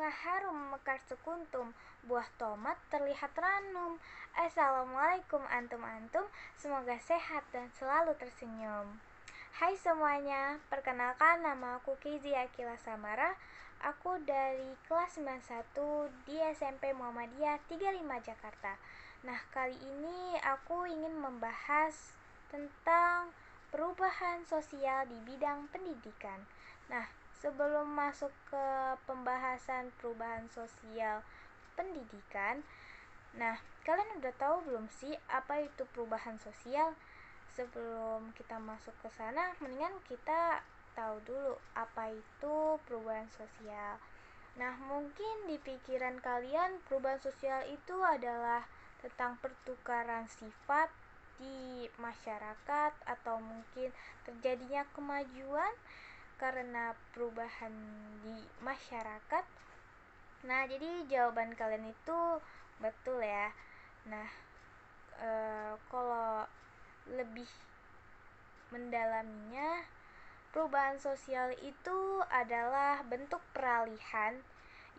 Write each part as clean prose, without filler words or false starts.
Tengah harum mekar sekuntum, buah tomat terlihat ranum. Assalamualaikum antum-antum, semoga sehat dan selalu tersenyum. Hai semuanya, perkenalkan nama aku Kizi Akila Samara. Aku dari kelas 91 di SMP Muhammadiyah 35 Jakarta. Nah, kali ini aku ingin membahas tentang perubahan sosial di bidang pendidikan. Nah, sebelum masuk ke pembahasan perubahan sosial pendidikan, nah, kalian udah tahu belum sih apa itu perubahan sosial? Sebelum kita masuk ke sana, mendingan kita tahu dulu apa itu perubahan sosial. Nah, mungkin di pikiran kalian perubahan sosial itu adalah tentang pertukaran sifat di masyarakat atau mungkin terjadinya kemajuan karena perubahan di masyarakat. Nah, jadi jawaban kalian itu betul ya. Nah, kalau lebih mendalaminya, perubahan sosial itu adalah bentuk peralihan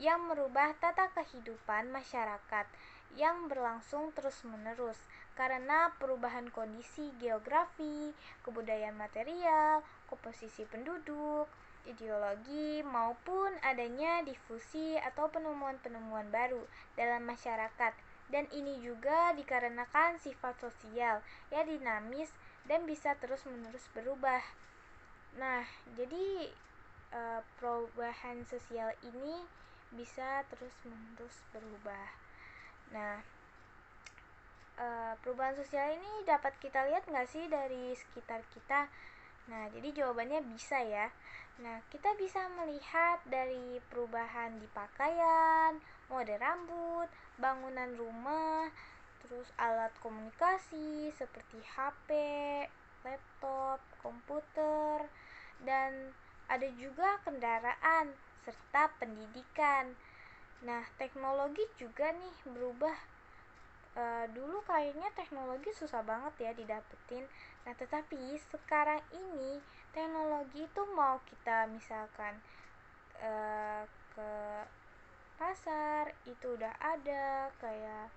yang merubah tata kehidupan masyarakat yang berlangsung terus-menerus karena perubahan kondisi geografi, kebudayaan material, komposisi penduduk, ideologi, maupun adanya difusi atau penemuan-penemuan baru dalam masyarakat. Dan ini juga dikarenakan sifat sosial yang dinamis dan bisa terus-menerus berubah. Nah, jadi perubahan sosial ini bisa terus-menerus berubah. Nah, perubahan sosial ini dapat kita lihat nggak sih dari sekitar kita? Nah, jadi jawabannya bisa ya. Nah, kita bisa melihat dari perubahan di pakaian, mode rambut, bangunan rumah, terus alat komunikasi seperti HP, laptop, komputer, dan ada juga kendaraan serta pendidikan. Nah, teknologi juga nih berubah. Dulu kayaknya teknologi susah banget ya didapetin. Nah, tetapi sekarang ini teknologi itu mau kita misalkan ke pasar itu udah ada, kayak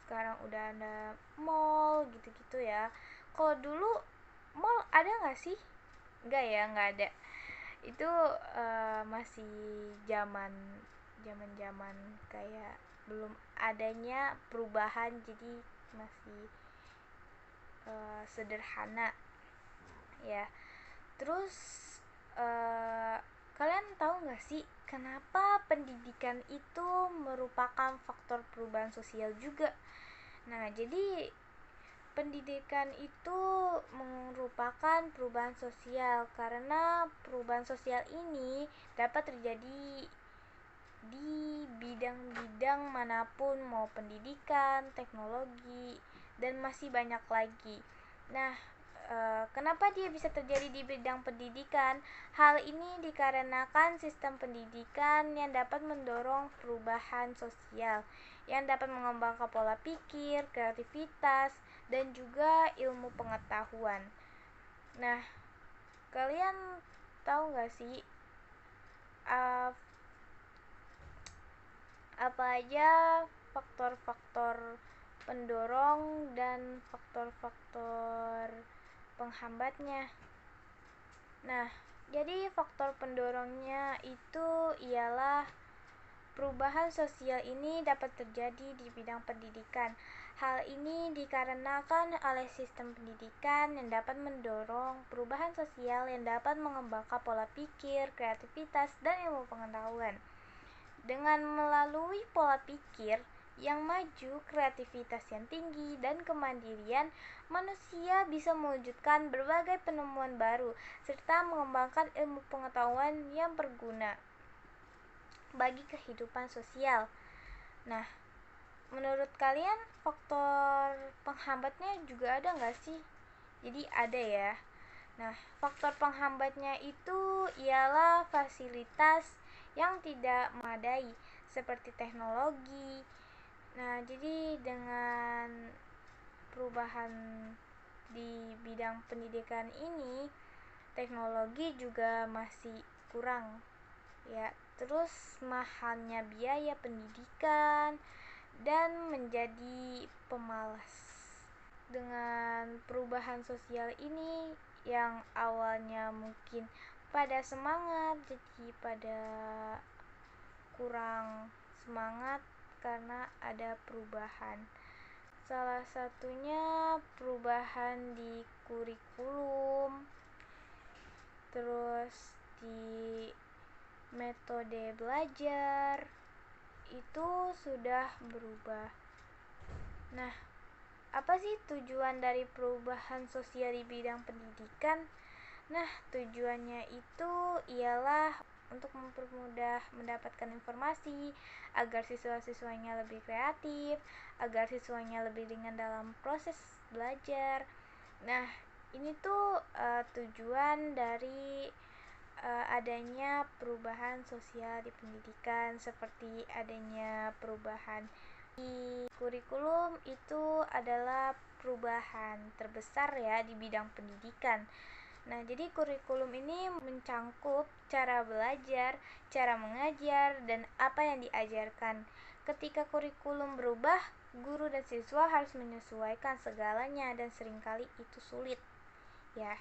sekarang udah ada mall gitu-gitu ya. Kalau dulu mall ada nggak sih? Nggak ya, nggak ada. Itu masih zaman zaman kayak belum adanya perubahan, jadi masih sederhana ya. Terus kalian tahu nggak sih kenapa pendidikan itu merupakan faktor perubahan sosial juga? Nah, jadi pendidikan itu merupakan perubahan sosial karena perubahan sosial ini dapat terjadi di bidang-bidang manapun, mau pendidikan, teknologi, dan masih banyak lagi. Nah, kenapa dia bisa terjadi di bidang pendidikan? Hal ini dikarenakan sistem pendidikan yang dapat mendorong perubahan sosial, yang dapat mengembangkan pola pikir, kreativitas, dan juga ilmu pengetahuan. Nah, kalian tahu gak sih apa aja faktor-faktor pendorong dan faktor-faktor penghambatnya? Nah, jadi faktor pendorongnya itu ialah perubahan sosial ini dapat terjadi di bidang pendidikan. Hal ini dikarenakan oleh sistem pendidikan yang dapat mendorong perubahan sosial yang dapat mengembangkan pola pikir, kreativitas, dan ilmu pengetahuan. Dengan melalui pola pikir yang maju, kreativitas yang tinggi, dan kemandirian, manusia bisa mewujudkan berbagai penemuan baru serta mengembangkan ilmu pengetahuan yang berguna bagi kehidupan sosial. Nah, menurut kalian faktor penghambatnya juga ada nggak sih? Jadi ada ya. Nah, faktor penghambatnya itu ialah fasilitas yang tidak memadai seperti teknologi. Nah, jadi dengan perubahan di bidang pendidikan ini, teknologi juga masih kurang ya. Terus mahalnya biaya pendidikan dan menjadi pemalas. Dengan perubahan sosial ini yang awalnya mungkin pada semangat jadi pada kurang semangat karena ada perubahan. Salah satunya perubahan di kurikulum, terus di metode belajar itu sudah berubah. Nah, apa sih tujuan dari perubahan sosial di bidang pendidikan? Nah, tujuannya itu ialah untuk mempermudah mendapatkan informasi agar siswa-siswanya lebih kreatif, agar siswanya lebih ringan dalam proses belajar. Nah, ini tuh tujuan dari adanya perubahan sosial di pendidikan, seperti adanya perubahan di kurikulum. Itu adalah perubahan terbesar ya di bidang pendidikan. Nah, jadi kurikulum ini mencangkup cara belajar, cara mengajar, dan apa yang diajarkan. Ketika kurikulum berubah, guru dan siswa harus menyesuaikan segalanya dan seringkali itu sulit. Ya.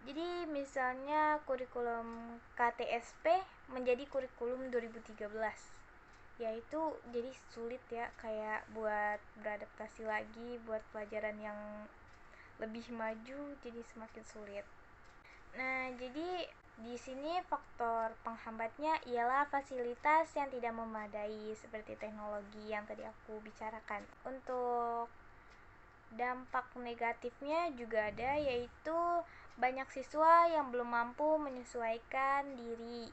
Jadi misalnya kurikulum KTSP menjadi kurikulum 2013. Yaitu jadi sulit ya, kayak buat beradaptasi lagi buat pelajaran yang lebih maju jadi semakin sulit. Nah, jadi di sini faktor penghambatnya ialah fasilitas yang tidak memadai seperti teknologi yang tadi aku bicarakan. Untuk dampak negatifnya juga ada, yaitu banyak siswa yang belum mampu menyesuaikan diri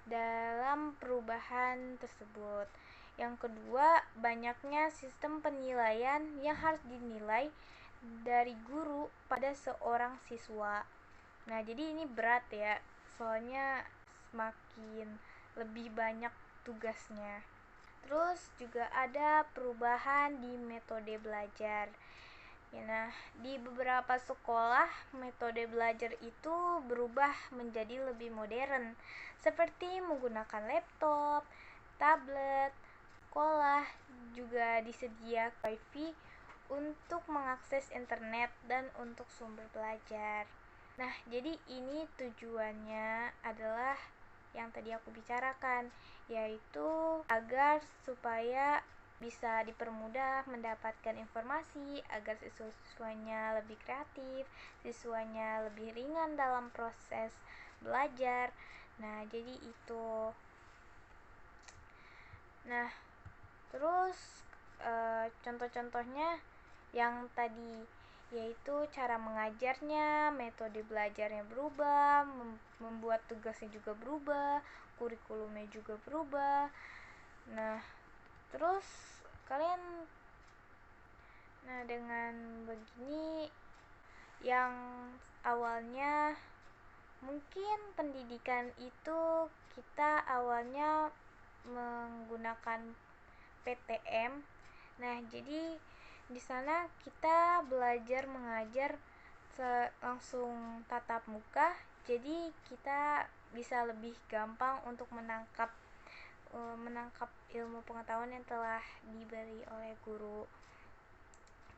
dalam perubahan tersebut. Yang kedua, banyaknya sistem penilaian yang harus dinilai dari guru pada seorang siswa. Nah, jadi ini berat ya, soalnya semakin lebih banyak tugasnya. Terus juga ada perubahan di metode belajar. Ya, nah, di beberapa sekolah metode belajar itu berubah menjadi lebih modern, seperti menggunakan laptop, tablet. Sekolah juga disediakan wifi untuk mengakses internet dan untuk sumber belajar. Nah, jadi ini tujuannya adalah yang tadi aku bicarakan, yaitu agar supaya bisa dipermudah mendapatkan informasi, agar siswanya lebih kreatif, siswanya lebih ringan dalam proses belajar. Nah, jadi itu. Nah, terus contoh-contohnya yang tadi, yaitu cara mengajarnya, metode belajarnya berubah, membuat tugasnya juga berubah, kurikulumnya juga berubah. Nah, terus kalian, nah dengan begini, yang awalnya mungkin pendidikan itu kita awalnya menggunakan PTM. Nah, jadi di sana kita belajar mengajar langsung tatap muka. Jadi kita bisa lebih gampang untuk menangkap ilmu pengetahuan yang telah diberi oleh guru.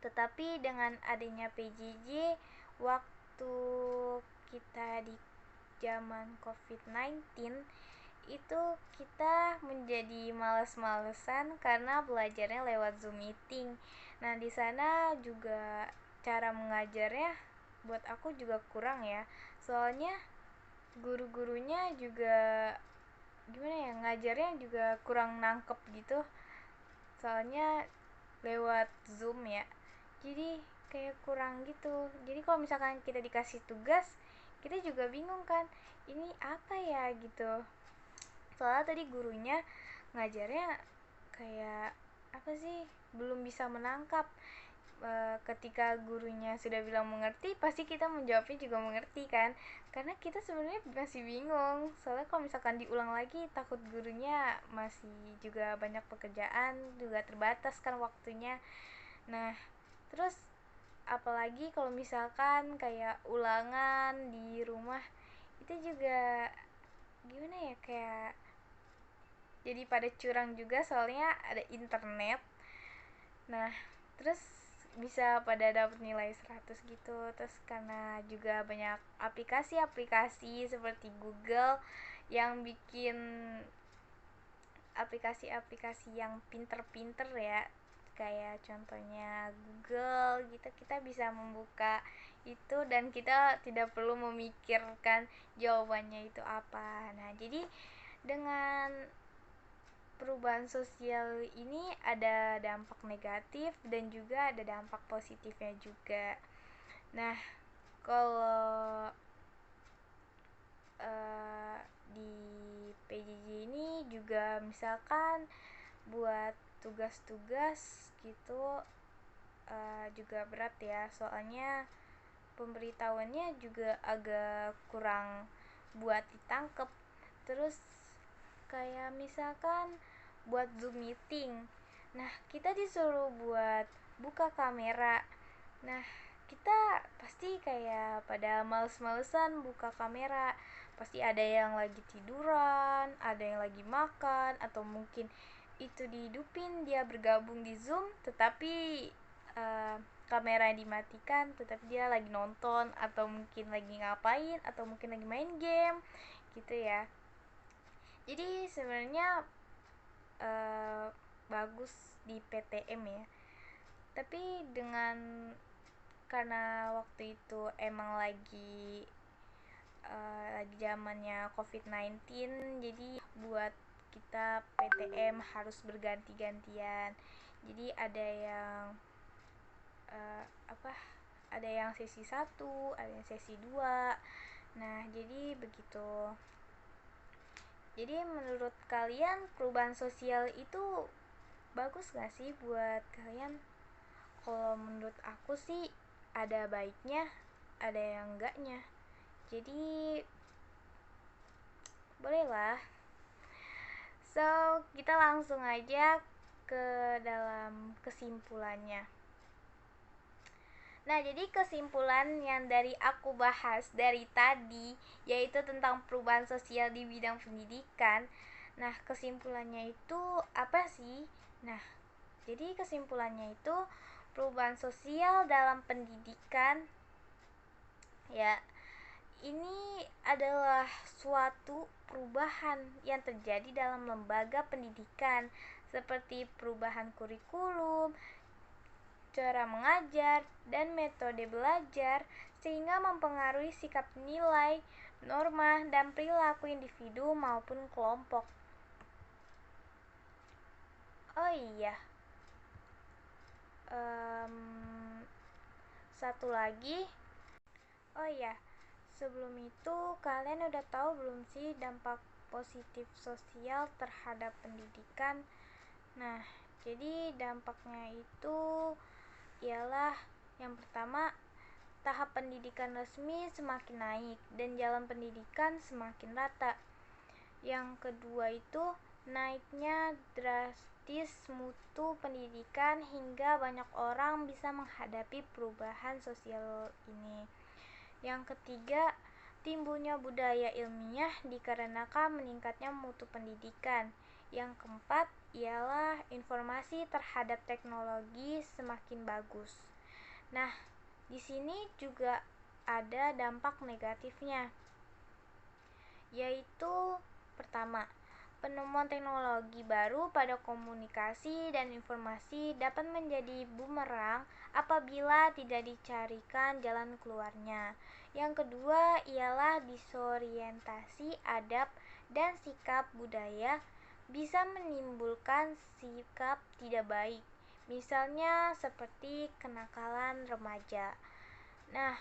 Tetapi dengan adanya PJJ, waktu kita di zaman COVID-19 itu kita menjadi males-malesan karena belajarnya lewat Zoom meeting. Nah, di sana juga cara mengajarnya buat aku juga kurang ya. Soalnya guru-gurunya juga gimana ya, ngajarnya juga kurang nangkep gitu. Soalnya lewat Zoom ya. Jadi kayak kurang gitu. Jadi kalau misalkan kita dikasih tugas, kita juga bingung kan, ini apa ya gitu. Soalnya tadi gurunya ngajarnya kayak apa sih, belum bisa menangkap. Ketika gurunya sudah bilang mengerti, pasti kita menjawabnya juga mengerti kan, karena kita sebenarnya masih bingung. Soalnya kalau misalkan diulang lagi, takut gurunya masih juga banyak pekerjaan, juga terbatas kan waktunya. Nah, terus apalagi kalau misalkan kayak ulangan di rumah, itu juga gimana ya, kayak jadi pada curang juga soalnya ada internet. Nah, terus bisa pada dapat nilai 100 gitu. Terus karena juga banyak aplikasi-aplikasi seperti Google yang bikin aplikasi-aplikasi yang pinter-pinter ya, kayak contohnya Google gitu, kita bisa membuka itu dan kita tidak perlu memikirkan jawabannya itu apa. Nah, jadi dengan perubahan sosial ini ada dampak negatif dan juga ada dampak positifnya juga. Nah, kalau di PJJ ini juga misalkan buat tugas-tugas gitu juga berat ya, soalnya pemberitahuannya juga agak kurang buat ditangkep. Terus kayak misalkan buat Zoom meeting, nah kita disuruh buat buka kamera. Nah, kita pasti kayak pada males-malesan buka kamera. Pasti ada yang lagi tiduran, ada yang lagi makan, atau mungkin itu dihidupin dia bergabung di Zoom tetapi kamera yang dimatikan tetapi dia lagi nonton, atau mungkin lagi ngapain, atau mungkin lagi main game gitu ya. Jadi sebenarnya bagus di PTM ya, tapi karena waktu itu emang lagi zamannya COVID-19, jadi buat kita PTM harus berganti-gantian. Jadi ada yang ada yang sesi 1, ada yang sesi 2. Nah, jadi begitu. Jadi menurut kalian perubahan sosial itu bagus gak sih buat kalian? Kalau menurut aku sih ada baiknya, ada yang enggaknya. Jadi bolehlah. So, kita langsung aja ke dalam kesimpulannya. Nah, jadi kesimpulan yang dari aku bahas dari tadi yaitu tentang perubahan sosial di bidang pendidikan. Nah, kesimpulannya itu apa sih? Nah, jadi kesimpulannya itu perubahan sosial dalam pendidikan ya, ini adalah suatu perubahan yang terjadi dalam lembaga pendidikan seperti perubahan kurikulum, cara mengajar, dan metode belajar sehingga mempengaruhi sikap nilai, norma, dan perilaku individu maupun kelompok. Oh iya, satu lagi. Oh iya, sebelum itu kalian udah tahu belum sih dampak positif sosial terhadap pendidikan? Nah, jadi dampaknya itu ialah yang pertama, tahap pendidikan resmi semakin naik dan jalan pendidikan semakin rata. Yang kedua itu naiknya drastis mutu pendidikan hingga banyak orang bisa menghadapi perubahan sosial ini. Yang ketiga, timbulnya budaya ilmiah dikarenakan meningkatnya mutu pendidikan. Yang keempat ialah informasi terhadap teknologi semakin bagus. Nah, di sini juga ada dampak negatifnya, yaitu pertama, penemuan teknologi baru pada komunikasi dan informasi dapat menjadi bumerang apabila tidak dicarikan jalan keluarnya. Yang kedua ialah disorientasi adab dan sikap budaya bisa menimbulkan sikap tidak baik, misalnya seperti kenakalan remaja. Nah,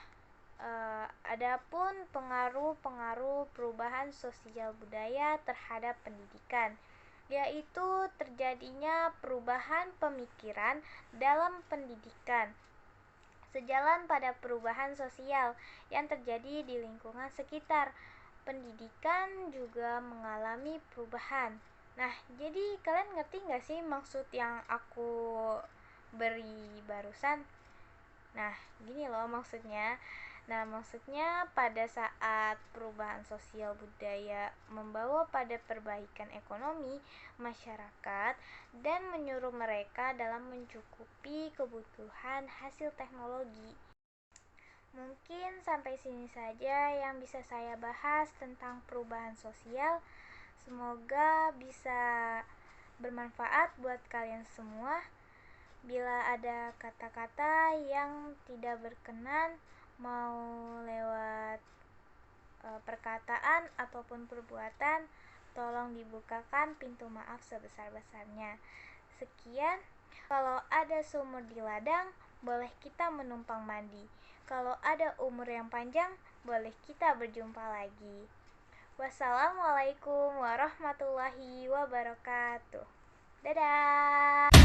adapun pengaruh-pengaruh perubahan sosial budaya terhadap pendidikan, yaitu terjadinya perubahan pemikiran dalam pendidikan sejalan pada perubahan sosial yang terjadi di lingkungan sekitar. Pendidikan juga mengalami perubahan. Nah, jadi kalian ngerti gak sih maksud yang aku beri barusan? Nah, gini loh maksudnya. Nah, maksudnya pada saat perubahan sosial budaya membawa pada perbaikan ekonomi masyarakat dan menyuruh mereka dalam mencukupi kebutuhan hasil teknologi. Mungkin sampai sini saja yang bisa saya bahas tentang perubahan sosial. Semoga bisa bermanfaat buat kalian semua. Bila ada kata-kata yang tidak berkenan, mau lewat perkataan ataupun perbuatan, tolong dibukakan pintu maaf sebesar-besarnya. Sekian. Kalau ada sumur di ladang, boleh kita menumpang mandi. Kalau ada umur yang panjang, boleh kita berjumpa lagi. Wassalamualaikum warahmatullahi wabarakatuh. Dadah.